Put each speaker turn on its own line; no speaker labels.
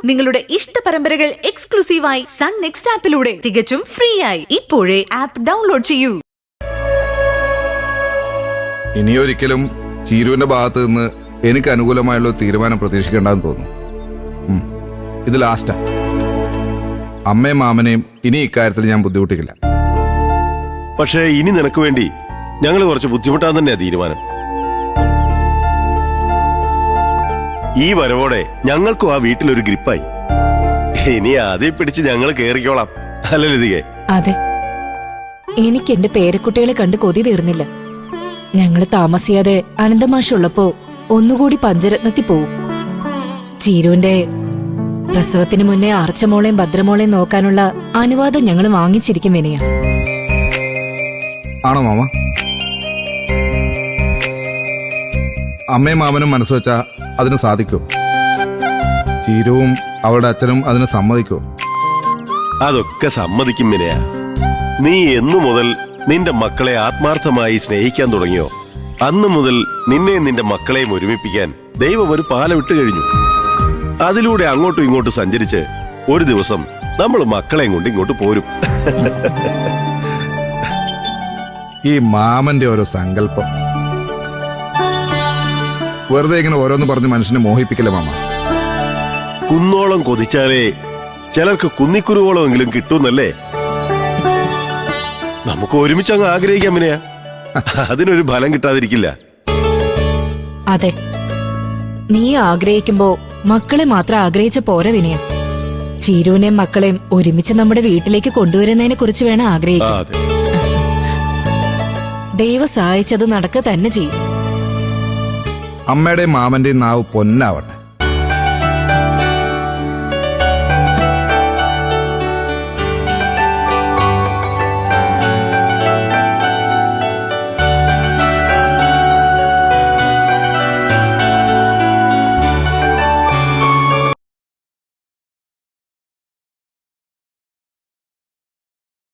നിങ്ങളുടെ ഇഷ്ട പരമ്പരകൾ എക്സ്ക്ലൂസീവായി സൺ നെക്സ്റ്റ് ആപ്പിലൂടെ തികച്ചും ഫ്രീ ആയി ഇപ്പോഴേ ആപ്പ് ഡൗൺലോഡ് ചെയ്യൂ.
ഇനിയൊരിക്കലും ചീരുവിന്റെ ഭാഗത്ത് നിന്ന് എനിക്ക് അനുകൂലമായുള്ള തീരുമാനം പ്രതീക്ഷിക്കേണ്ടെന്ന് തോന്നുന്നു. ഇത് ലാസ്റ്റാ. അമ്മയും മാമനെയും ഇനി ഇക്കാര്യത്തിൽ ഞാൻ ബുദ്ധിമുട്ടിക്കില്ല.
പക്ഷേ ഇനി നിനക്ക് വേണ്ടി ഞങ്ങൾ കുറച്ച് ബുദ്ധിമുട്ടാൻ തന്നെയാ തീരുമാനം. ഈ വരവോടെ ഞങ്ങൾക്കും ആ വീട്ടിലൊരു ഗ്രിപ്പായി. ഇനി അതേ പിടിച്ച് ഞങ്ങൾ കേറിക്കോളാം, അല്ല ലതികേ?
അതെ, എനിക്ക് എന്റെ പേരക്കുട്ടികളെ കണ്ട് കൊതി തീർന്നില്ല. ഞങ്ങള് താമസിയാതെ അനന്തമാഷുള്ളപ്പോ ഒന്നുകൂടി പഞ്ചരത്നത്തിൽ പോവും. ചീരുവിന്റെ പ്രസവത്തിന് മുന്നേ ആർച്ചമോളെയും ഭദ്രമോളെയും നോക്കാനുള്ള അനുവാദം ഞങ്ങൾ വാങ്ങിച്ചിരിക്കും വിനയ.
ആണോ മാമ? അമ്മയും മാമനും മനസ്സ് വെച്ചാ അതിന് സാധിക്കോ? ചീരുവും അവളുടെ അച്ഛനും അതിന് സമ്മതിക്കോ?
അതൊക്കെ സമ്മതിക്കും വിനയ. നീ എന്നു മുതൽ നിന്റെ മക്കളെ ആത്മാർത്ഥമായി സ്നേഹിക്കാൻ തുടങ്ങിയോ അന്നു മുതൽ നിന്നെയും നിന്റെ മക്കളെയും ഒരുമിപ്പിക്കാൻ ദൈവം ഒരു പാല വിട്ടു കഴിഞ്ഞു. അതിലൂടെ അങ്ങോട്ടും ഇങ്ങോട്ടും സഞ്ചരിച്ച് ഒരു ദിവസം നമ്മൾ മക്കളെയും കൊണ്ട് ഇങ്ങോട്ട് പോരും.
ഈ മാമന്റെ ഓരോ സങ്കല്പം വെറുതെ ഇങ്ങനെ ഓരോന്ന് പറഞ്ഞ് മനുഷ്യനെ മോഹിപ്പിക്കല്ലേ മാമ?
കുന്നോളം കൊതിച്ചാലേ ചിലർക്ക് കുന്നിക്കുരുവോളമെങ്കിലും കിട്ടുന്നല്ലേ? നമുക്ക് ഒരുമിച്ച് അങ്ങ് ആഗ്രഹിക്കാം വിനയ. അതിനൊരു ഫലം കിട്ടാതിരിക്കില്ല.
അതെ, നീ ആഗ്രഹിക്കുമ്പോ മക്കളെ മാത്രം ആഗ്രഹിച്ച പോരെ വിനയ. ചീരുവിനെയും മക്കളെയും ഒരുമിച്ച് നമ്മുടെ വീട്ടിലേക്ക് കൊണ്ടുവരുന്നതിനെ കുറിച്ച് വേണം ആഗ്രഹിക്കാൻ. ദൈവം സഹായിച്ചത് നടക്കുക തന്നെ ചെയ്യും.
അമ്മയുടെയും മാമന്റെയും നാവ് പൊന്നാവട്ടെ.